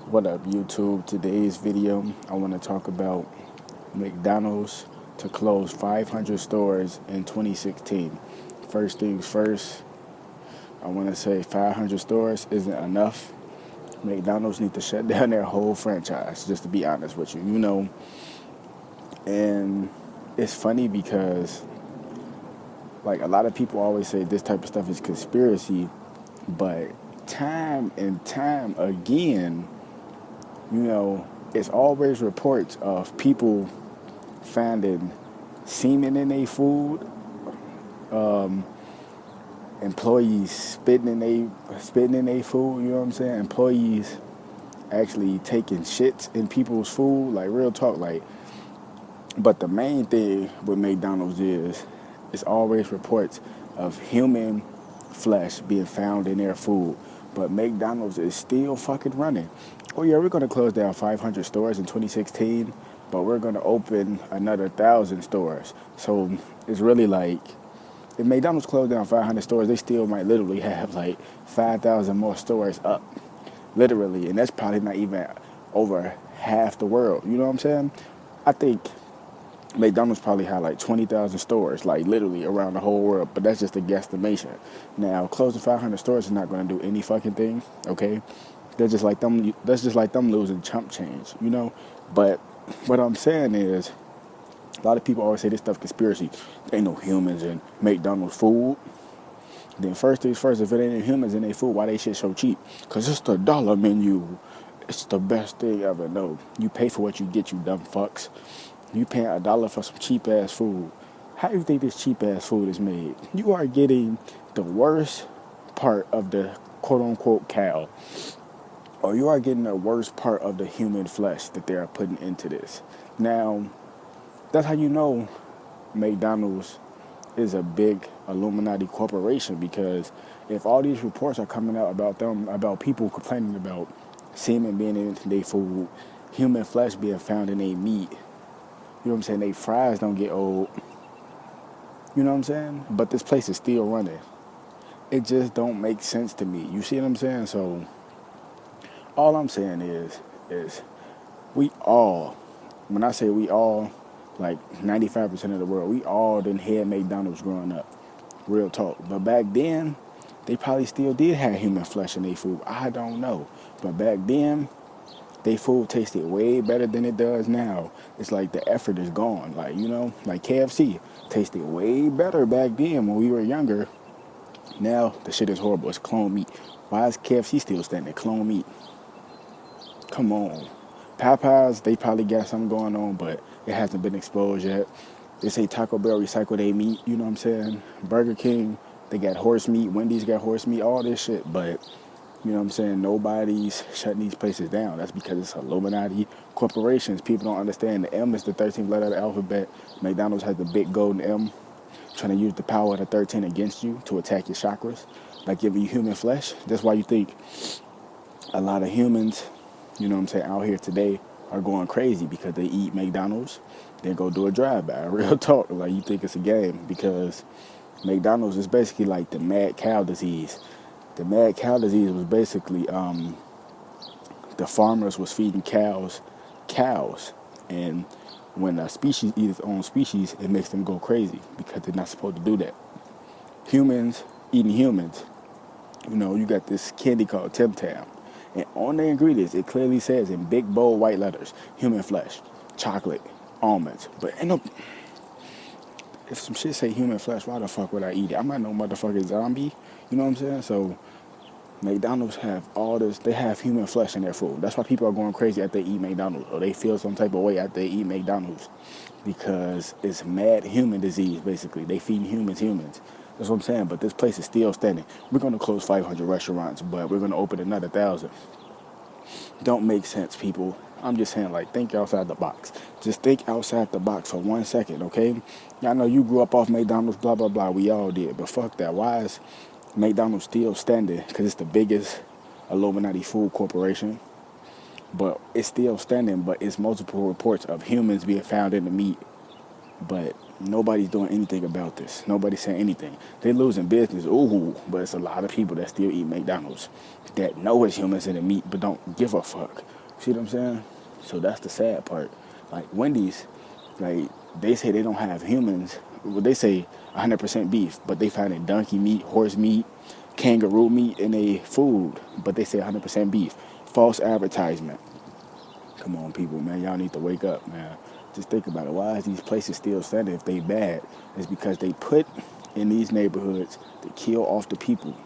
What up, YouTube? Today's video, I want to talk about McDonald's to close 500 stores in 2016. First things first, I want to say 500 stores isn't enough. McDonald's need to shut down their whole franchise, just to be honest with you, And it's funny because, like, a lot of people always say this type of stuff is conspiracy, but time and time again, it's always reports of people finding semen in their food, employees spitting in their food, you know what I'm saying? Employees actually taking shits in people's food, like real talk, like. But the main thing with McDonald's is it's always reports of human flesh being found in their food. But McDonald's is still fucking running. Oh yeah, we're gonna close down 500 stores in 2016, but we're gonna open another 1,000 stores. So it's really like, if McDonald's closed down 500 stores, they still might literally have like 5,000 more stores up, literally, and that's probably not even over half the world. You know what I'm saying? I think McDonald's probably had like 20,000 stores, like literally around the whole world, but that's just a guesstimation. Now, closing 500 stores is not going to do any fucking thing, okay? That's just like them losing chump change. But what I'm saying is, a lot of people always say this stuff conspiracy. Ain't no humans in McDonald's food. Then first things first, if it ain't humans in their food, why they shit so cheap? Because it's the dollar menu. It's the best thing ever. No, you pay for what you get, you dumb fucks. You paying $1 for some cheap ass food. How do you think this cheap ass food is made? You are getting the worst part of the quote unquote cow, or you are getting the worst part of the human flesh that they are putting into this. Now, that's how you know McDonald's is a big Illuminati corporation, because if all these reports are coming out about them, about people complaining about semen being in their food, human flesh being found in their meat, you know what I'm saying? They fries don't get old. You know what I'm saying? But this place is still running. It just don't make sense to me. You see what I'm saying? So all I'm saying is we all, when I say we all, like 95% of the world, we all done had McDonald's growing up. Real talk. But back then, they probably still did have human flesh in their food. I don't know. But back then, their food tasted way better than it does now. It's like the effort is gone. Like KFC tasted way better back then when we were younger. Now the shit is horrible. It's clone meat. Why is KFC still standing? Clone meat. Come on. Popeyes, they probably got something going on, but it hasn't been exposed yet. They say Taco Bell recycle their meat, you know what I'm saying? Burger King, they got horse meat. Wendy's got horse meat, all this shit, but you know what I'm saying? Nobody's shutting these places down. That's because it's Illuminati corporations. People don't understand the M is the 13th letter of the alphabet. McDonald's has the big golden M, trying to use the power of the 13 against you to attack your chakras by giving you human flesh. That's why you think a lot of humans, you know what I'm saying, out here today are going crazy, because they eat McDonald's, then go do a drive-by. Real talk. Like, you think it's a game, because McDonald's is basically like the mad cow disease. The mad cow disease was basically the farmers was feeding cows, and when a species eats its own species, it makes them go crazy, because they're not supposed to do that. Humans eating humans. You got this candy called Tim Tam, and on the ingredients it clearly says in big bold white letters, human flesh, chocolate, almonds. But if some shit say human flesh, why the fuck would I eat it? I'm not no motherfucking zombie. You know what I'm saying? So McDonald's have all this. They have human flesh in their food. That's why people are going crazy after they eat McDonald's, or they feel some type of way after they eat McDonald's, because it's mad human disease, basically. They feed humans. That's what I'm saying. But this place is still standing. We're going to close 500 restaurants, but we're going to open another 1,000. Don't make sense, people. I'm just saying, like, think outside the box. Just think outside the box for 1 second, okay? I know you grew up off McDonald's, blah, blah, blah. We all did. But fuck that. Why is McDonald's still standing? Because it's the biggest Illuminati food corporation. But it's still standing, but it's multiple reports of humans being found in the meat. But Nobody's doing anything about this. Nobody's saying anything. They're losing business. Ooh, but it's a lot of people that still eat McDonald's that know it's humans in the meat but don't give a fuck. See what I'm saying? So that's the sad part. Like Wendy's, like they say they don't have humans. Well, they say 100% beef, but they finding donkey meat, horse meat, kangaroo meat in a food, but they say 100% beef. False advertisement. Come on, people, man. Y'all need to wake up, man. Just think about it. Why is these places still standing if they bad? It's because they put in these neighborhoods to kill off the people.